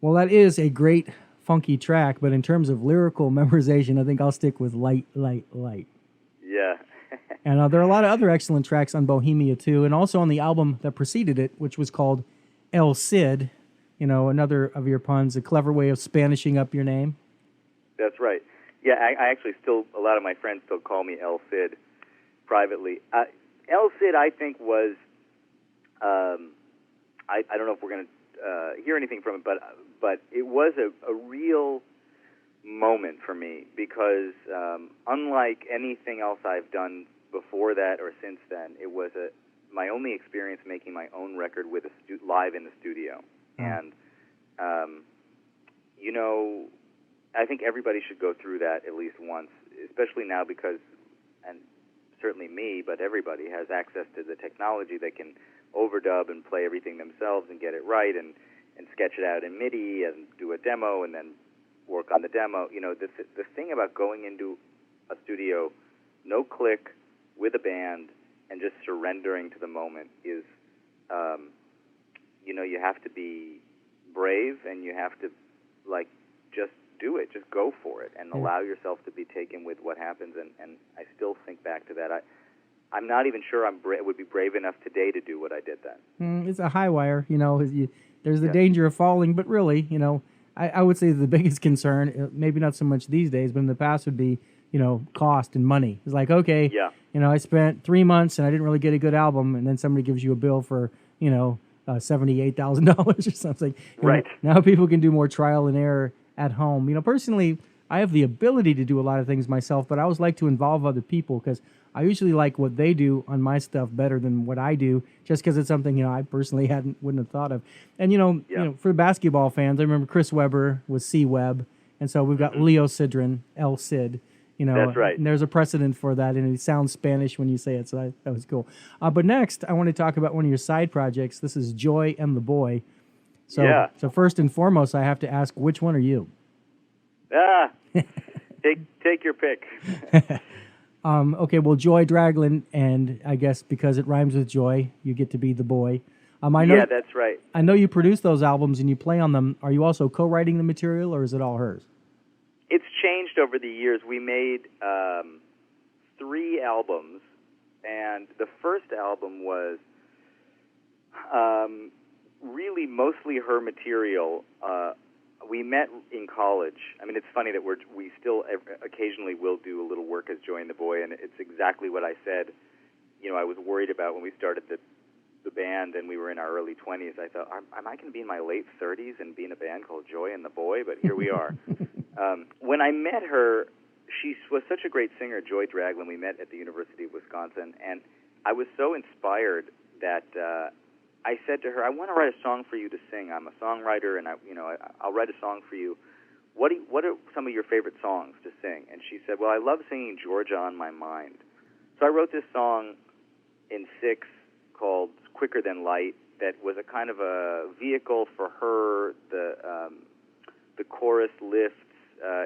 Well, that is a great funky track, but in terms of lyrical memorization, I think I'll stick with Light, Light, Light. Yeah. And there are a lot of other excellent tracks on Bohemia too, and also on the album that preceded it, which was called El Cid. You know, another of your puns, a clever way of Spanishing up your name. That's right. Yeah, I actually still, a lot of my friends still call me El Cid privately. El Cid, I think, was, I don't know if we're going to hear anything from it, but it was a real moment for me because unlike anything else I've done before that or since then, it was my only experience making my own record with live in the studio. And, you know, I think everybody should go through that at least once, especially now because, and certainly me, but everybody has access to the technology that can overdub and play everything themselves and get it right and sketch it out in MIDI and do a demo and then work on the demo. You know, the thing about going into a studio, no click, with a band, and just surrendering to the moment is, you know, you have to be brave and you have to, like, just do it. Just go for it and allow yourself to be taken with what happens. And I still think back to that. I'm not even sure I would be brave enough today to do what I did then. It's a high wire, you know. There's the danger of falling, but really, you know, I would say the biggest concern, maybe not so much these days, but in the past would be, you know, cost and money. It's like, okay, you know, I spent 3 months and I didn't really get a good album, and then somebody gives you a bill for, you know, $78,000 or something. Right. Now people can do more trial and error at home. You know, personally, I have the ability to do a lot of things myself, but I always like to involve other people because I usually like what they do on my stuff better than what I do, just because it's something, you know, I personally wouldn't have thought of. And you know, for basketball fans, I remember Chris Webber was C Webb, and so we've got Leo Sidran, El Cid. You know, that's right. And there's a precedent for that, and it sounds Spanish when you say it, so that was cool. But next, I want to talk about one of your side projects. This is Joy and the Boy. So first and foremost, I have to ask, which one are you? Take your pick. Okay, well, Joy Draglin, and I guess because it rhymes with joy, you get to be the boy. I know, yeah, that's right. I know you produce those albums and you play on them. Are you also co-writing the material, or is it all hers? It's changed over the years. We made 3 albums, and the first album was really mostly her material. We met in college. I mean, it's funny that we still occasionally will do a little work as Joy and the Boy, and it's exactly what I said. You know, I was worried about when we started the band and we were in our early 20s. I thought, am I going to be in my late 30s and be in a band called Joy and the Boy? But here we are. When I met her, she was such a great singer, Joy Draglin. We met at the University of Wisconsin, and I was so inspired that I said to her, I want to write a song for you to sing. I'm a songwriter, and I'll write a song for you. What are some of your favorite songs to sing? And she said, well, I love singing Georgia on My Mind. So I wrote this song in 6 called Quicker Than Light that was a kind of a vehicle for her. The chorus lifts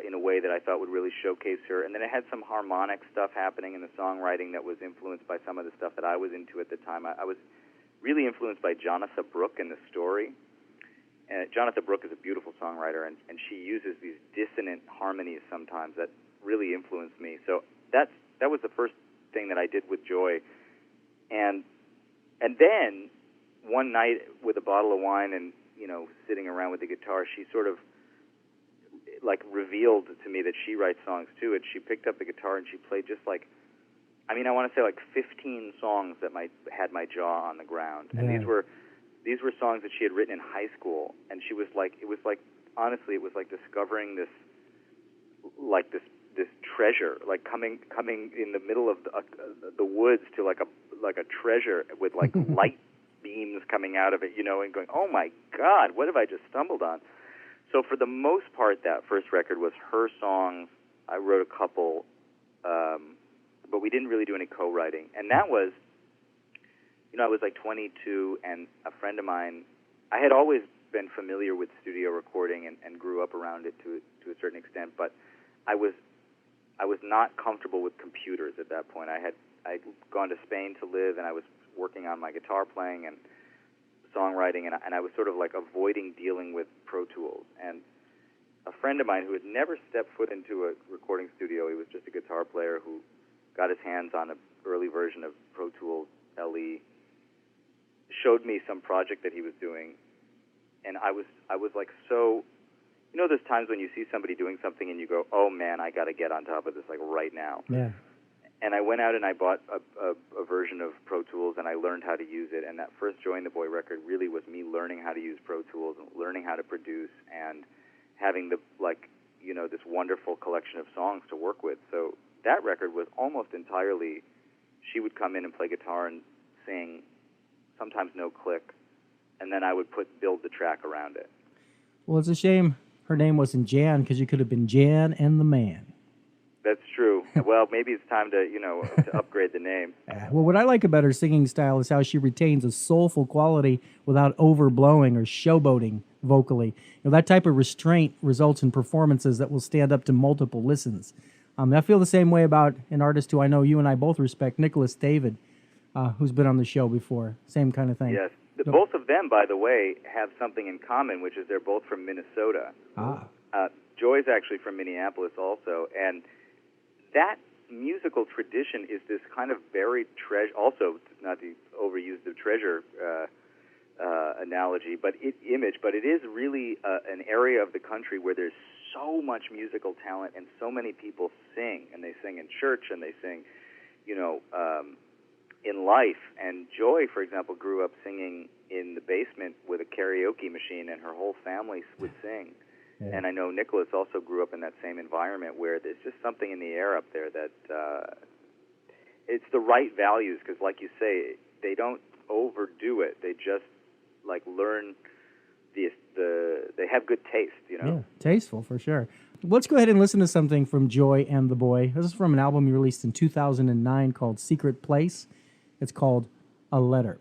in a way that I thought would really showcase her. And then it had some harmonic stuff happening in the songwriting that was influenced by some of the stuff that I was into at the time. I was really influenced by Jonathan Brooke and the story. Jonathan Brooke is a beautiful songwriter, and she uses these dissonant harmonies sometimes that really influenced me. So that was the first thing that I did with Joy. And then one night with a bottle of wine and, you know, sitting around with the guitar, she sort of like revealed to me that she writes songs too, and she picked up the guitar and she played just like, I mean, I want to say like 15 songs that had my jaw on the ground. And these were songs that she had written in high school, and she was like, honestly, it was like discovering this treasure, like coming in the middle of the woods to like a treasure with like light beams coming out of it, you know, and going, oh my God, what have I just stumbled on? So for the most part, that first record was her songs. I wrote a couple, but we didn't really do any co-writing. And that was, you know, I was like 22, and a friend of mine, I had always been familiar with studio recording and grew up around it to a certain extent, but I was not comfortable with computers at that point. I'd gone to Spain to live, and I was working on my guitar playing and songwriting, and I was sort of like avoiding dealing with Pro Tools. friend of mine who had never stepped foot into a recording studio. He was just a guitar player who got his hands on an early version of Pro Tools LE, showed me some project that he was doing, and I was like, so, you know, there's times when you see somebody doing something and you go, oh man, I got to get on top of this like right now. Yeah. And I went out and I bought a version of Pro Tools, and I learned how to use it. And that first Join the Boy record really was me learning how to use Pro Tools and learning how to produce and having the, like, you know, this wonderful collection of songs to work with. So that record was almost entirely, she would come in and play guitar and sing, sometimes no click, and then I would build the track around it. Well, it's a shame her name wasn't Jan, because you could have been Jan and the Man. That's true. Well, maybe it's time to, you know, to upgrade the name. Well, what I like about her singing style is how she retains a soulful quality without overblowing or showboating vocally. You know, that type of restraint results in performances that will stand up to multiple listens. I feel the same way about an artist who I know you and I both respect, Nicholas David, who's been on the show before. Same kind of thing. Yes. Both of them, by the way, have something in common, which is they're both from Minnesota. Joy's actually from Minneapolis also, and that musical tradition is this kind of buried treasure, also not to overuse the treasure analogy, but it is really an area of the country where there's so much musical talent and so many people sing, and they sing in church and they sing, you know, in life. And Joy, for example, grew up singing in the basement with a karaoke machine, and her whole family would sing. Yeah. And I know Nicholas also grew up in that same environment where there's just something in the air up there that it's the right values, because like you say, they don't overdo it. They just like learn they have good taste, you know? Yeah, tasteful for sure. Let's go ahead and listen to something from Joy and the Boy. This is from an album you released in 2009 called Secret Place. It's called A Letter.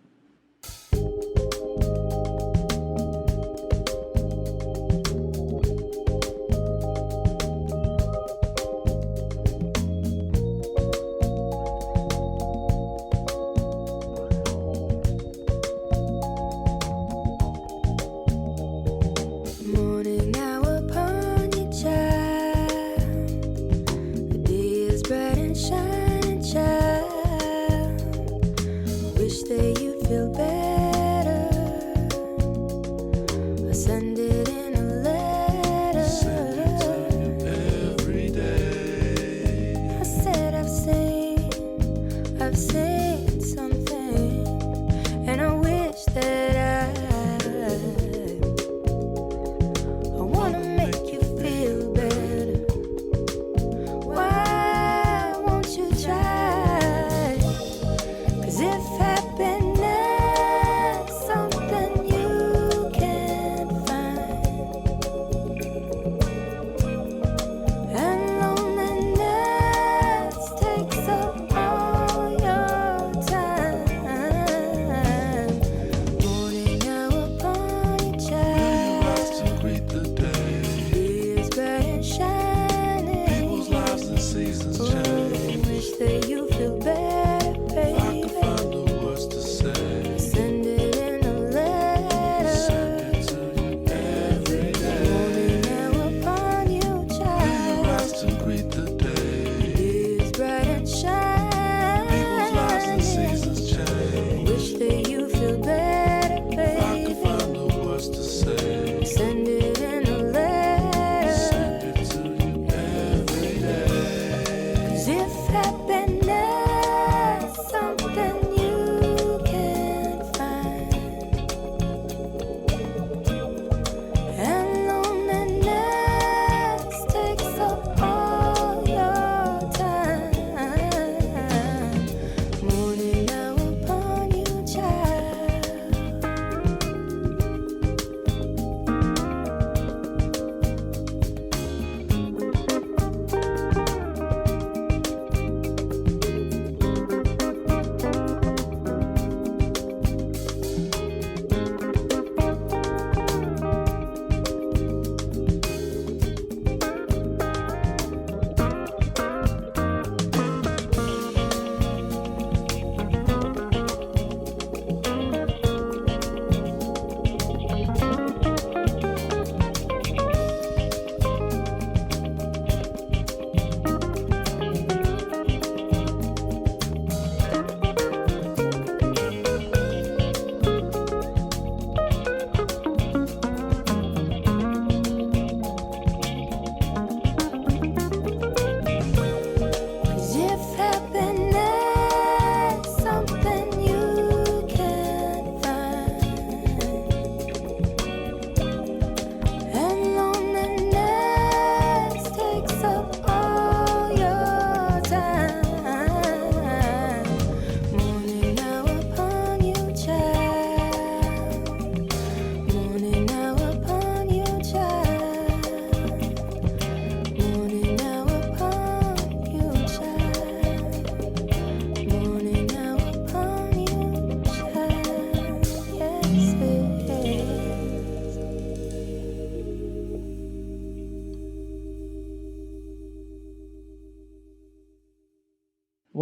Wish that you'd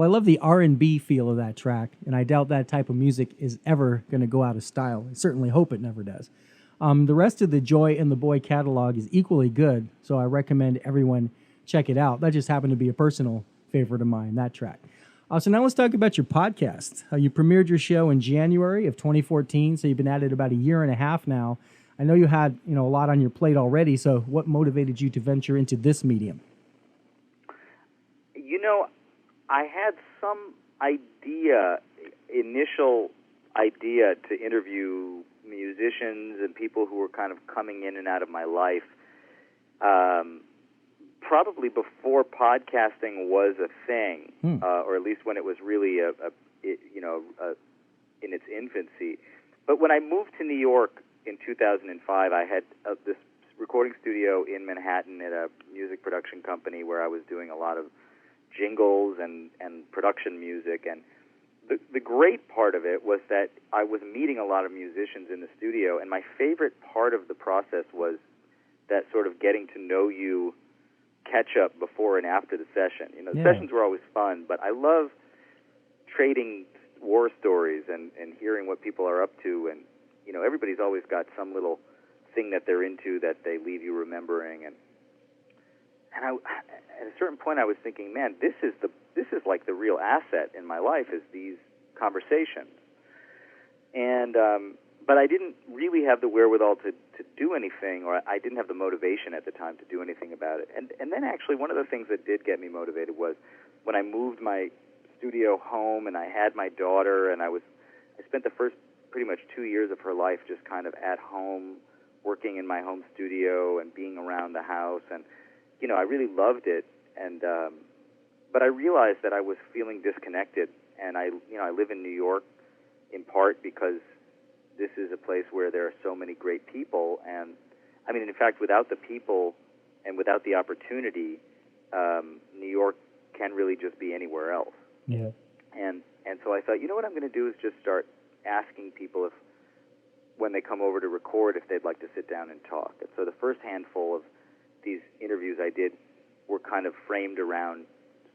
Well, I love the R&B feel of that track, and I doubt that type of music is ever going to go out of style. I certainly hope it never does. The rest of the Joy and the Boy catalog is equally good, so I recommend everyone check it out. That just happened to be a personal favorite of mine, that track. So now let's talk about your podcast. You premiered your show in January of 2014, so you've been at it about a year and a half now. I know you had a lot on your plate already, so what motivated you to venture into this medium? I had some initial idea to interview musicians and people who were kind of coming in and out of my life, probably before podcasting was a thing, or at least when it was really in its infancy. But when I moved to New York in 2005, I had this recording studio in Manhattan at a music production company where I was doing a lot of jingles and production music. And the great part of it was that I was meeting a lot of musicians in the studio, and my favorite part of the process was that sort of getting to know you catch-up before and after the session. The sessions were always fun, but I love trading war stories and hearing what people are up to. And, everybody's always got some little thing that they're into that they leave you remembering. And at a certain point, I was thinking, man, this is like the real asset in my life, is these conversations. And but I didn't really have the wherewithal to do anything, or I didn't have the motivation at the time to do anything about it. And then actually, one of the things that did get me motivated was when I moved my studio home and I had my daughter, and I spent the first pretty much 2 years of her life just kind of at home, working in my home studio and being around the house. And I really loved it, and but I realized that I was feeling disconnected. And I live in New York in part because this is a place where there are so many great people. And I mean, in fact, without the people and without the opportunity, New York can really just be anywhere else. Yeah. And so I thought, what I'm going to do is just start asking people if, when they come over to record, if they'd like to sit down and talk. And so the first handful of these interviews I did were kind of framed around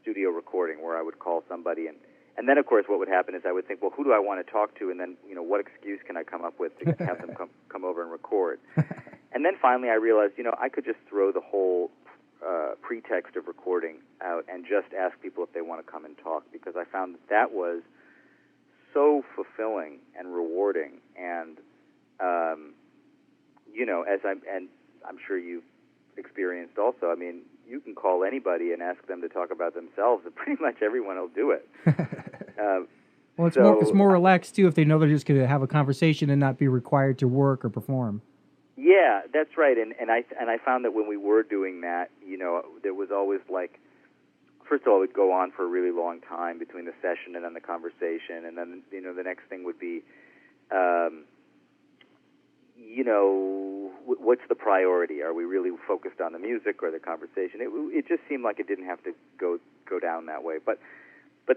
studio recording, where I would call somebody, and then, of course, what would happen is I would think, well, who do I want to talk to, and then, what excuse can I come up with to have them come over and record? And then finally I realized, I could just throw the whole pretext of recording out and just ask people if they want to come and talk, because I found that was so fulfilling and rewarding. And, as I'm sure you've experienced also, I mean, you can call anybody and ask them to talk about themselves, and pretty much everyone will do it. Well, it's more relaxed too if they know they're just going to have a conversation and not be required to work or perform. Yeah, that's right. And I found that when we were doing that, there was always like, first of all, it would go on for a really long time between the session and then the conversation, and then the next thing would be, what's the priority? Are we really focused on the music or the conversation? It just seemed like it didn't have to go down that way. But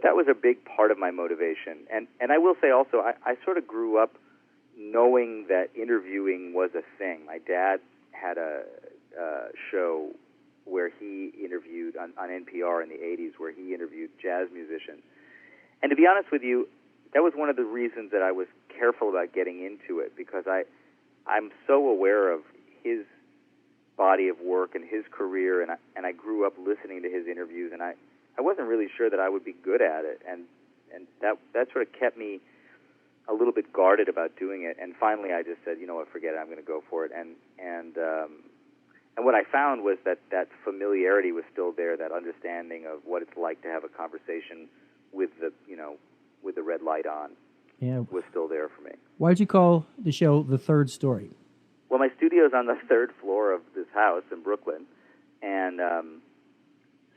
that was a big part of my motivation. And I will say also, I sort of grew up knowing that interviewing was a thing. My dad had a show where he interviewed on NPR in the 80s, where he interviewed jazz musicians. And to be honest with you, that was one of the reasons that I was careful about getting into it, because I'm so aware of his body of work and his career, and I grew up listening to his interviews, and I wasn't really sure that I would be good at it, and that sort of kept me a little bit guarded about doing it. And finally I just said, forget it, I'm going to go for it. And what I found was that familiarity was still there, that understanding of what it's like to have a conversation with the red light on. Yeah. Was still there for me. Why did you call the show The Third Story? Well, my studio's on the third floor of this house in Brooklyn, and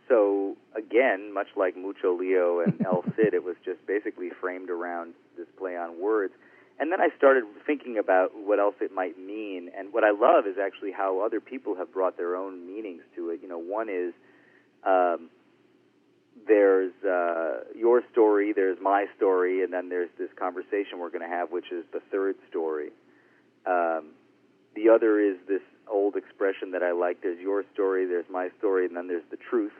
so again, much like Mucho Leo and El Cid, it was just basically framed around this play on words. And then I started thinking about what else it might mean, and what I love is actually how other people have brought their own meanings to it. One is there's your story, there's my story, and then there's this conversation we're going to have, which is the third story. The other is this old expression that I like: there's your story, there's my story, and then there's the truth.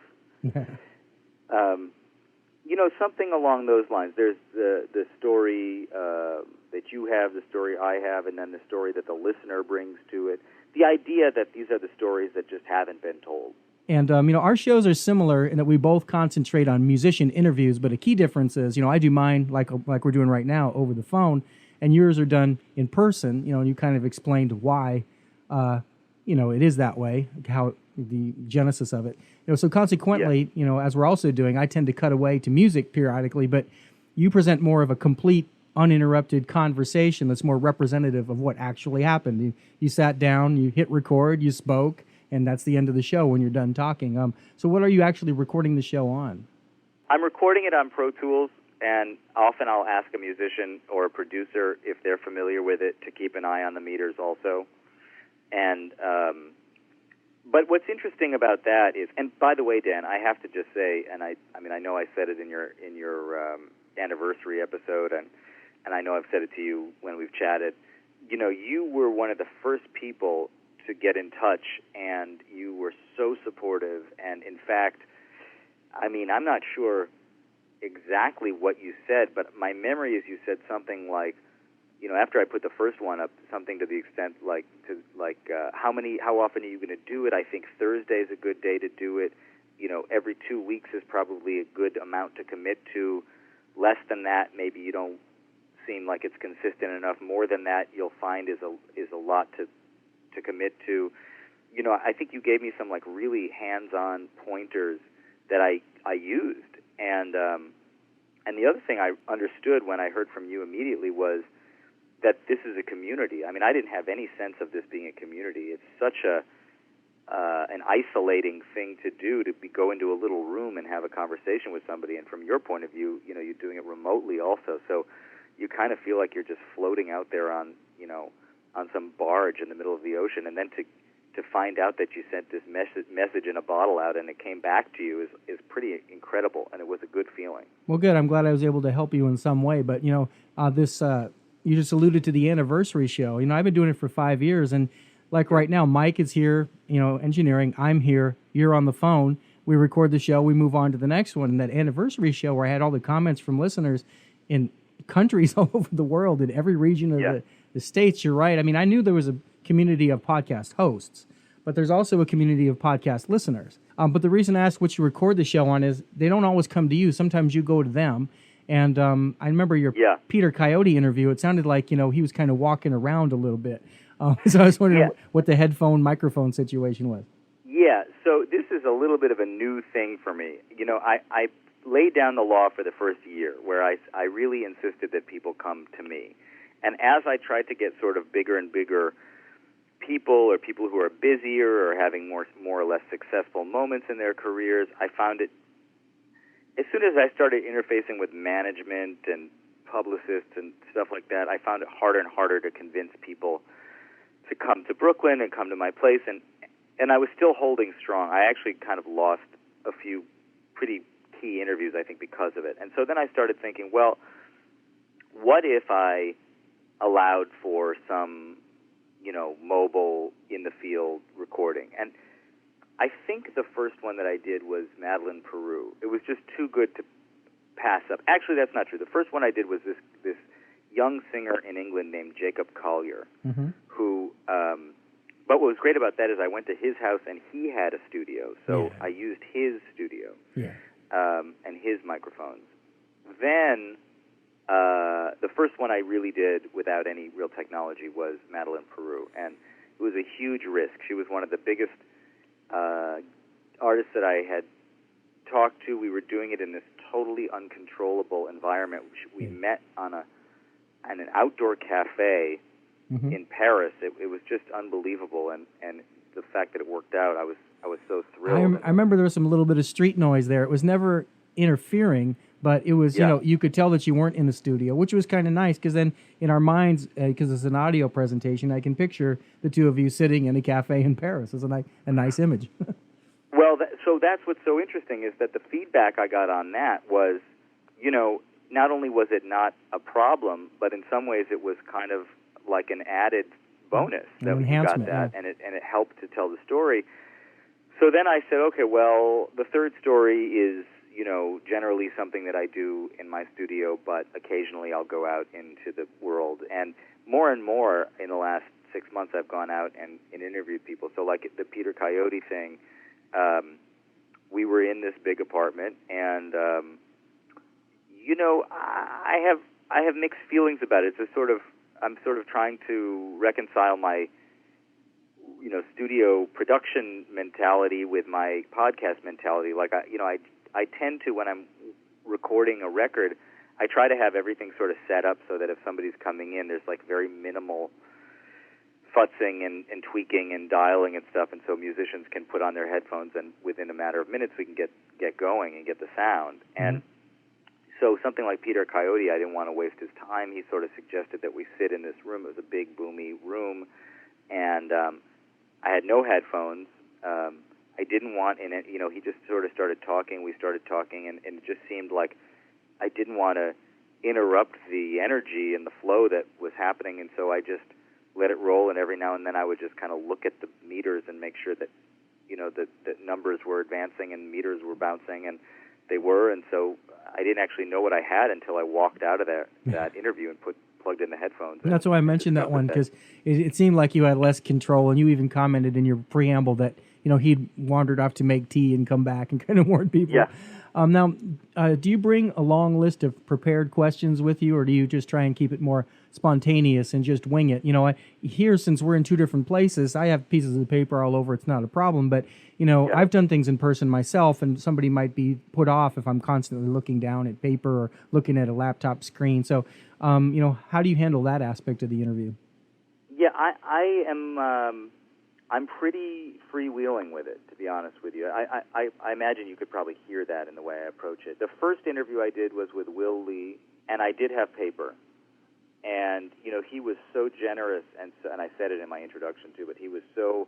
Something along those lines. There's the story that you have, the story I have, and then the story that the listener brings to it. The idea that these are the stories that just haven't been told. And, our shows are similar in that we both concentrate on musician interviews, but a key difference is, I do mine like we're doing right now over the phone, and yours are done in person, and you kind of explained why, it is that way, how the genesis of it. So consequently, as we're also doing, I tend to cut away to music periodically, but you present more of a complete, uninterrupted conversation that's more representative of what actually happened. You sat down, you hit record, you spoke, and that's the end of the show when you're done talking. So what are you actually recording the show on? I'm recording it on Pro Tools, and often I'll ask a musician or a producer if they're familiar with it to keep an eye on the meters also. And but what's interesting about that is, and by the way, Dan, I have to just say, and I know I said it in your anniversary episode, and I know I've said it to you when we've chatted. You were one of the first people to get in touch, and you were so supportive. And in fact, I'm not sure exactly what you said, but my memory is you said something like, after I put the first one up, something to the extent how often are you going to do it? I think Thursday is a good day to do it. Every 2 weeks is probably a good amount to commit to. Less than that, maybe you don't seem like it's consistent enough. More than that, you'll find is a lot to commit to. I think you gave me some really hands-on pointers that I used, and the other thing I understood when I heard from you immediately was that this is a community. I didn't have any sense of this being a community. It's such an isolating thing to do, to go into a little room and have a conversation with somebody. And from your point of view, you're doing it remotely also, so you kind of feel like you're just floating out there on some barge in the middle of the ocean, and then to find out that you sent this message in a bottle out and it came back to you is pretty incredible, and it was a good feeling. Well, good. I'm glad I was able to help you in some way. But, this you just alluded to the anniversary show. I've been doing it for 5 years, and right now, Mike is here, engineering. I'm here. You're on the phone. We record the show. We move on to the next one. And that anniversary show where I had all the comments from listeners in countries all over the world, in every region of the states, you're right. I knew there was a community of podcast hosts, but there's also a community of podcast listeners. But the reason I asked what you record the show on is they don't always come to you. Sometimes you go to them. And I remember your Peter Coyote interview. It sounded like, he was kind of walking around a little bit. So I was wondering what the headphone microphone situation was. Yeah, so this is a little bit of a new thing for me. I laid down the law for the first year where I really insisted that people come to me. And as I tried to get sort of bigger and bigger people, or people who are busier or having more or less successful moments in their careers, I found it, as soon as I started interfacing with management and publicists and stuff like that, I found it harder and harder to convince people to come to Brooklyn and come to my place. And I was still holding strong. I actually kind of lost a few pretty key interviews, I think, because of it. And so then I started thinking, well, what if I allowed for some, mobile in-the-field recording? And I think the first one that I did was Madeleine Peru. It was just too good to pass up. Actually, that's not true. The first one I did was this young singer in England named Jacob Collier, who, but what was great about that is I went to his house and he had a studio, so I used his studio and his microphones. Then the first one I really did without any real technology was Madeleine Peru, and it was a huge risk. She was one of the biggest artists that I had talked to. We were doing it in this totally uncontrollable environment. We met on an outdoor cafe in Paris. It was just unbelievable, and the fact that it worked out, I was so thrilled. I remember there was some little bit of street noise there. It was never interfering, but it was, you could tell that you weren't in the studio, which was kind of nice, because then in our minds, because it's an audio presentation, I can picture the two of you sitting in a cafe in Paris. It's a nice image. Well, so that's what's so interesting is that the feedback I got on that was, not only was it not a problem, but in some ways it was kind of like an added bonus that we got that, and it helped to tell the story. So then I said, okay, well, the third story is, generally something that I do in my studio, but occasionally I'll go out into the world. And more in the last 6 months, I've gone out and interviewed people. So like the Peter Coyote thing, we were in this big apartment, and I have mixed feelings about it. I'm sort of trying to reconcile my studio production mentality with my podcast mentality. Like I tend to, when I'm recording a record, I try to have everything sort of set up so that if somebody's coming in, there's like very minimal futzing and tweaking and dialing and stuff, and so musicians can put on their headphones, and within a matter of minutes we can get going and get the sound. Mm-hmm. And so something like Peter Coyote, I didn't want to waste his time. He sort of suggested that we sit in this room. It was a big, boomy room, and I had no headphones. I didn't want in it, he just sort of started talking. We started talking, and it just seemed like I didn't want to interrupt the energy and the flow that was happening, and so I just let it roll, and every now and then I would just kind of look at the meters and make sure that, that numbers were advancing and meters were bouncing, and they were, and so I didn't actually know what I had until I walked out of that interview and plugged in the headphones. And that's why I mentioned that one, because it seemed like you had less control, and you even commented in your preamble that, he'd wandered off to make tea and come back and kind of warned people. Yeah. Now, do you bring a long list of prepared questions with you, or do you just try and keep it more spontaneous and just wing it? Here, since we're in two different places, I have pieces of paper all over. It's not a problem, but, I've done things in person myself, and somebody might be put off if I'm constantly looking down at paper or looking at a laptop screen. So, how do you handle that aspect of the interview? Yeah, I am... I'm pretty freewheeling with it, to be honest with you. I imagine you could probably hear that in the way I approach it. The first interview I did was with Will Lee, and I did have paper. And, he was so generous, and I said it in my introduction too, but he was so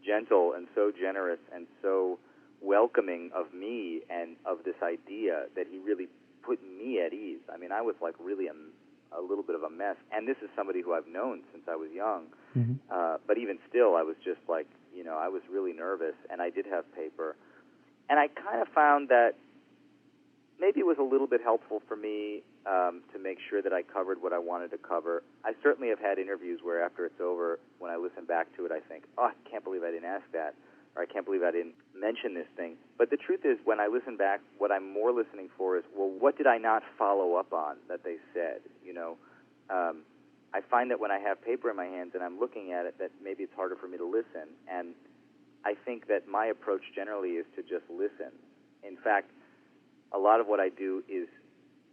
gentle and so generous and so welcoming of me and of this idea that he really put me at ease. I mean, I was like really a little bit of a mess. And this is somebody who I've known since I was young. Mm-hmm. But even still, I was just like, I was really nervous, and I did have paper. And I kind of found that maybe it was a little bit helpful for me to make sure that I covered what I wanted to cover. I certainly have had interviews where after it's over, when I listen back to it, I think, oh, I can't believe I didn't ask that, or I can't believe I didn't mention this thing. But the truth is, when I listen back, what I'm more listening for is, well, what did I not follow up on that they said? I find that when I have paper in my hands and I'm looking at it, that maybe it's harder for me to listen. And I think that my approach generally is to just listen. In fact, a lot of what I do is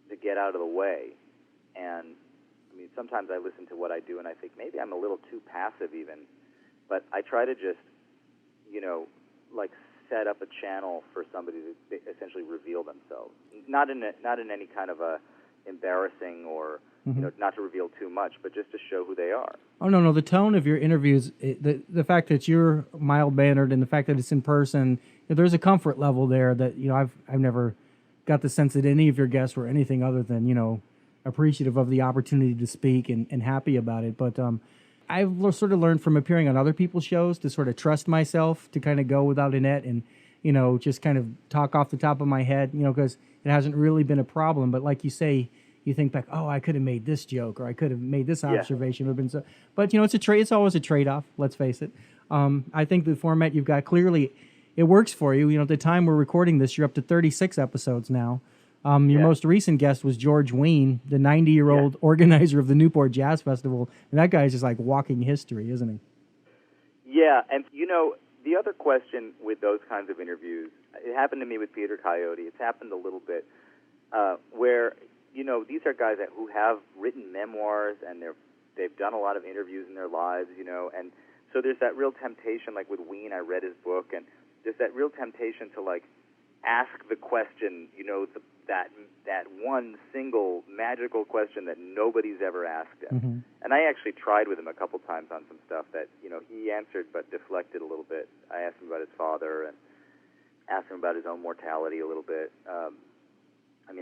to get out of the way. And, sometimes I listen to what I do and I think maybe I'm a little too passive even. But I try to just, set up a channel for somebody to essentially reveal themselves. Not in any kind of a embarrassing or, not to reveal too much, but just to show who they are. Oh, no, the tone of your interviews, the fact that you're mild-mannered and the fact that it's in person, there's a comfort level there that, I've never got the sense that any of your guests were anything other than, appreciative of the opportunity to speak and happy about it. But I've sort of learned from appearing on other people's shows to sort of trust myself to kind of go without a net and, just kind of talk off the top of my head, because it hasn't really been a problem. But like you say, you think back, oh, I could have made this joke or I could have made this observation. Yeah. But, it's always a trade-off, let's face it. I think the format you've got clearly, it works for you. At the time we're recording this, you're up to 36 episodes now. Your most recent guest was George Wein, the 90-year-old organizer of the Newport Jazz Festival. And that guy is just like walking history, isn't he? Yeah, and the other question with those kinds of interviews, it happened to me with Peter Coyote. It's happened a little bit where, these are guys who have written memoirs and they've done a lot of interviews in their lives, and so there's that real temptation, like with Wein, I read his book, and there's that real temptation to ask the question, that one single magical question that nobody's ever asked him. Mm-hmm. And I actually tried with him a couple times on some stuff that, he answered but deflected a little bit. I asked him about his father and asked him about his own mortality a little bit.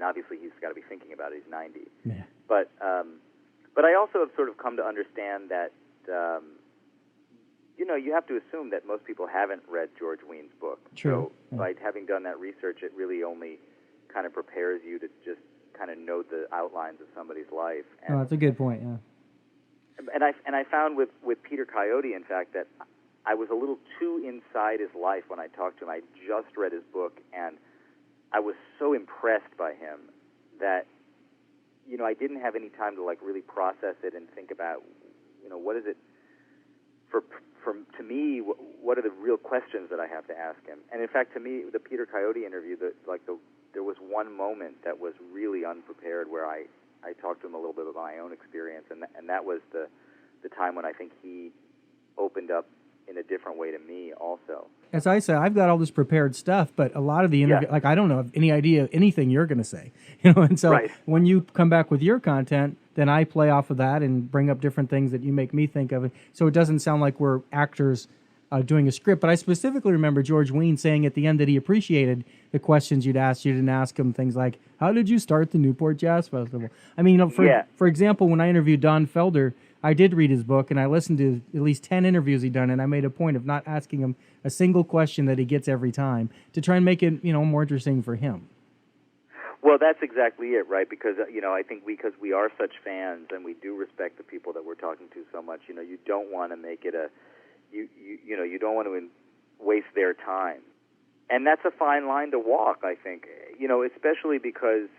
Obviously he's got to be thinking about it. He's 90. Yeah. But I also have sort of come to understand that, you have to assume that most people haven't read George Wein's book. True. So by having done that research, it really only kind of prepares you to just kind of know the outlines of somebody's life. And, that's a good point, yeah. And I found with Peter Coyote, in fact, that I was a little too inside his life when I talked to him. I just read his book, and I was so impressed by him that, I didn't have any time to, really process it and think about, what is it, to me, what are the real questions that I have to ask him? And, in fact, to me, the Peter Coyote interview, there was one moment that was really unprepared where I talked to him a little bit about my own experience, and that was the time when I think he opened up in a different way to me also. As I said, I've got all this prepared stuff, but a lot of the interview, I don't know any idea of anything you're going to say, and so when you come back with your content, then I play off of that and bring up different things that you make me think of. So it doesn't sound like we're actors doing a script. But I specifically remember George Wein saying at the end that he appreciated the questions you'd asked. You didn't ask him things like, how did you start the Newport Jazz Festival? I mean, for example, when I interviewed Don Felder, I did read his book, and I listened to at least 10 interviews he'd done, and I made a point of not asking him a single question that he gets every time to try and make it, more interesting for him. Well, that's exactly it, right? Because, I think because we are such fans and we do respect the people that we're talking to so much, you don't want to make it you don't want to waste their time. And that's a fine line to walk, I think, especially because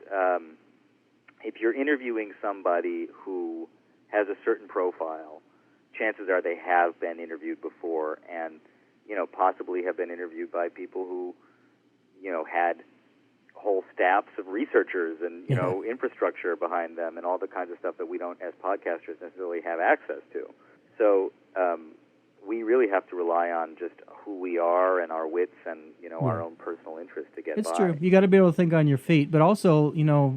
if you're interviewing somebody who has a certain profile, chances are they have been interviewed before and, possibly have been interviewed by people who, had whole staffs of researchers and, infrastructure behind them and all the kinds of stuff that we don't, as podcasters, necessarily have access to. So we really have to rely on just who we are and our wits and, our own personal interest to get by. It's true. You got to be able to think on your feet. But also,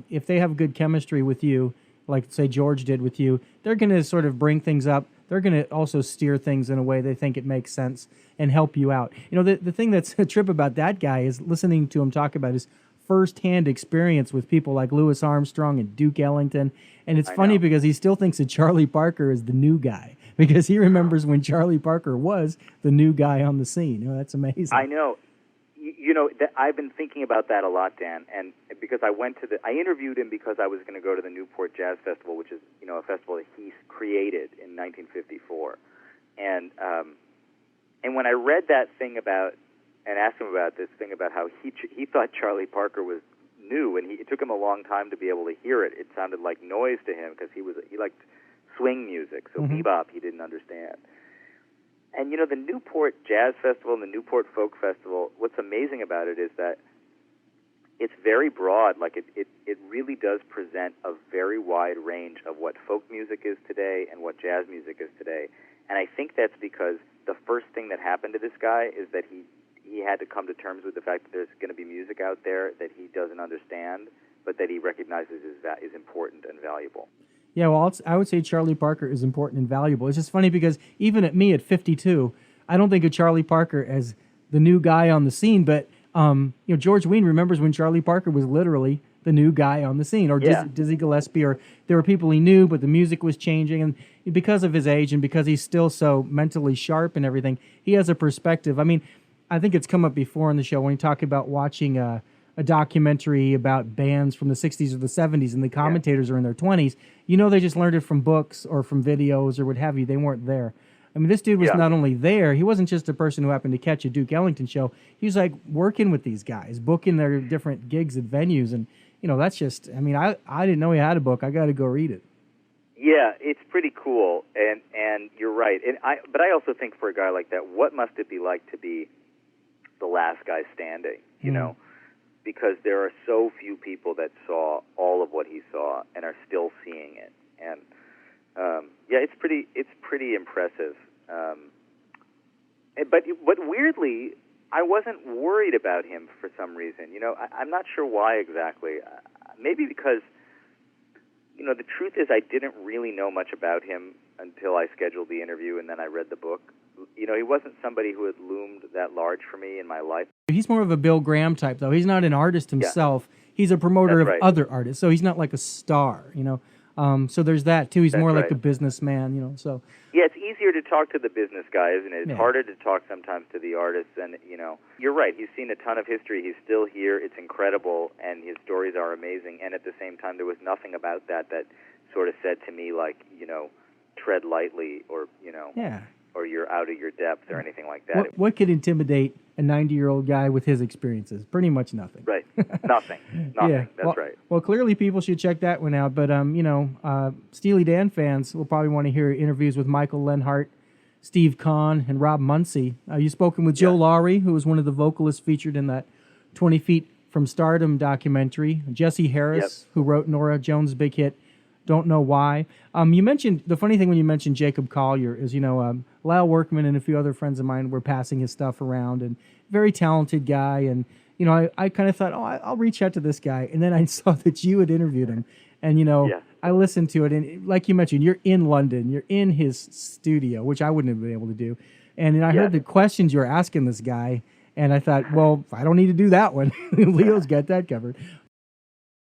if they have good chemistry with you, like, say, George did with you, they're going to sort of bring things up. They're going to also steer things in a way they think it makes sense and help you out. The thing that's a trip about that guy is listening to him talk about his first-hand experience with people like Louis Armstrong and Duke Ellington. And it's funny because he still thinks that Charlie Parker is the new guy because he remembers when Charlie Parker was the new guy on the scene. That's amazing. I know. I've been thinking about that a lot, Dan, and because I interviewed him because I was going to go to the Newport Jazz Festival, which is, a festival that he created in 1954. And when I read that thing about, and asked him about this thing about how he thought Charlie Parker was new, and it took him a long time to be able to hear it. It sounded like noise to him because he liked swing music, so bebop he didn't understand. And, the Newport Jazz Festival and the Newport Folk Festival, what's amazing about it is that it's very broad. Like, it really does present a very wide range of what folk music is today and what jazz music is today. And I think that's because the first thing that happened to this guy is that he had to come to terms with the fact that there's going to be music out there that he doesn't understand, but that he recognizes is important and valuable. Yeah, well, I would say Charlie Parker is important and valuable. It's just funny because even at me at 52, I don't think of Charlie Parker as the new guy on the scene. But George Wein remembers when Charlie Parker was literally the new guy on the scene, or Dizzy Gillespie, or there were people he knew, but the music was changing, and because of his age and because he's still so mentally sharp and everything, he has a perspective. I mean, I think it's come up before on the show when you talk about watching a documentary about bands from the 60s or the 70s, and the commentators are in their 20s, they just learned it from books or from videos or what have you. They weren't there. I mean, this dude was not only there, he wasn't just a person who happened to catch a Duke Ellington show. He was, working with these guys, booking their different gigs at venues, and, that's just, I mean, I didn't know he had a book. I got to go read it. Yeah, it's pretty cool, and you're right. But I also think for a guy like that, what must it be like to be the last guy standing, you know? Because there are so few people that saw all of what he saw and are still seeing it, and it's pretty impressive. But weirdly, I wasn't worried about him for some reason. I'm not sure why exactly. Maybe because the truth is I didn't really know much about him until I scheduled the interview and then I read the book. He wasn't somebody who had loomed that large for me in my life. He's more of a Bill Graham type, though. He's not an artist himself. Yeah. He's a promoter of other artists, so he's not like a star, So there's that, too. He's more like a businessman, So Yeah, easier to talk to the business guy, isn't it? It's Yeah. harder to talk sometimes to the artists, and you're right. He's seen a ton of history. He's still here. It's incredible, and his stories are amazing. And at the same time, there was nothing about that sort of said to me like, tread lightly, or Yeah. or you're out of your depth or anything like that. What could intimidate a 90-year-old guy with his experiences? Pretty much nothing. Right. Nothing. Yeah. That's right. Well, clearly people should check that one out. But Steely Dan fans will probably want to hear interviews with Michael Lenhart, Steve Kahn, and Rob Muncie. You've spoken with Joe Lowry, who was one of the vocalists featured in that 20 Feet from Stardom documentary. Jesse Harris, who wrote Norah Jones' big hit, Don't Know Why. You mentioned, the funny thing when you mentioned Jacob Collier is, Lyle Workman and a few other friends of mine were passing his stuff around, and very talented guy. And, I kind of thought, I'll reach out to this guy. And then I saw that you had interviewed him. And, I listened to it. And like you mentioned, you're in London. You're in his studio, which I wouldn't have been able to do. And I heard the questions you were asking this guy. And I thought, well, I don't need to do that one. Leo's got that covered.